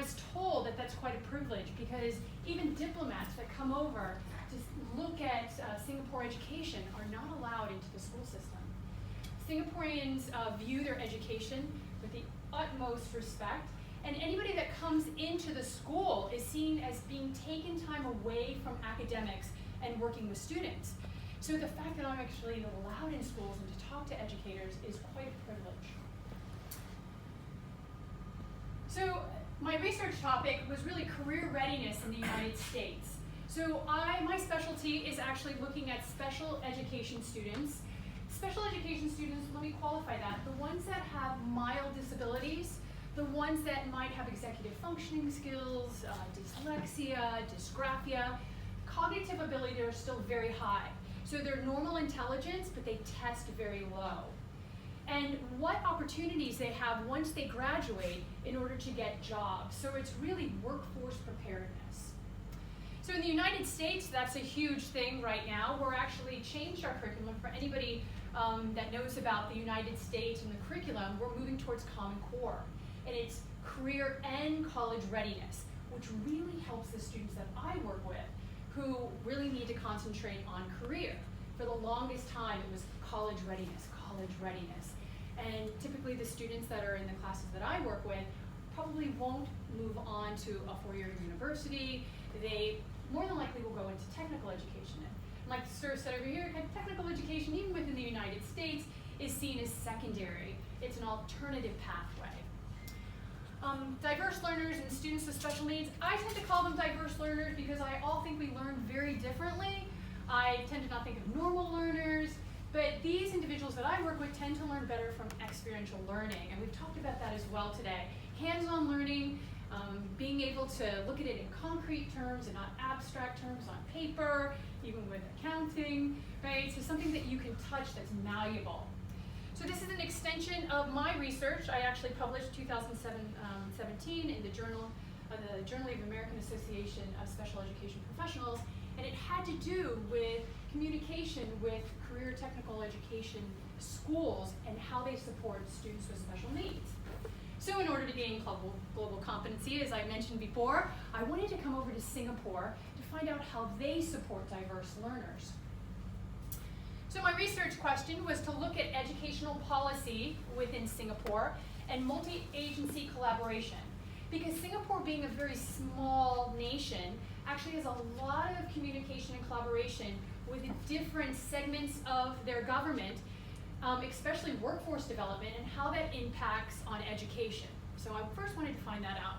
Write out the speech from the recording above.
was told that that's quite a privilege because even diplomats that come over to look at Singapore education are not allowed into the school system. Singaporeans view their education with the utmost respect, and anybody that comes into the school is seen as being taken time away from academics and working with students. So the fact that I'm actually allowed in schools and to talk to educators is quite a privilege. So my research topic was really career readiness in the United States. So my specialty is actually looking at special education students. Special education students, let me qualify that, the ones that have mild disabilities, the ones that might have executive functioning skills, dyslexia, dysgraphia, cognitive ability are still very high. So they're normal intelligence, but they test very low. And what opportunities they have once they graduate in order to get jobs. So it's really workforce preparedness. So in the United States, that's a huge thing right now. We're actually changed our curriculum. For anybody that knows about the United States and the curriculum, we're moving towards Common Core. And it's career and college readiness, which really helps the students that I work with who really need to concentrate on career. For the longest time, it was college readiness, college readiness. And typically the students that are in the classes that I work with probably won't move on to a four-year university. They more than likely will go into technical education. And like Sir said over here, technical education, even within the United States, is seen as secondary. It's an alternative pathway. Diverse learners and students with special needs, I tend to call them diverse learners because I all think we learn very differently. I tend to not think of normal learners, but these individuals that I work with tend to learn better from experiential learning, and we've talked about that as well today. Hands-on learning, being able to look at it in concrete terms and not abstract terms on paper, even with accounting, right? So something that you can touch that's malleable. So this is an extension of my research. I actually published 2017 in the Journal of the American Association of Special Education Professionals, and it had to do with communication with career technical education schools and how they support students with special needs. So in order to gain global competency, as I mentioned before, I wanted to come over to Singapore to find out how they support diverse learners. So my research question was to look at educational policy within Singapore and multi-agency collaboration. Because Singapore, being a very small nation, actually has a lot of communication and collaboration with different segments of their government, especially workforce development and how that impacts on education. So I first wanted to find that out.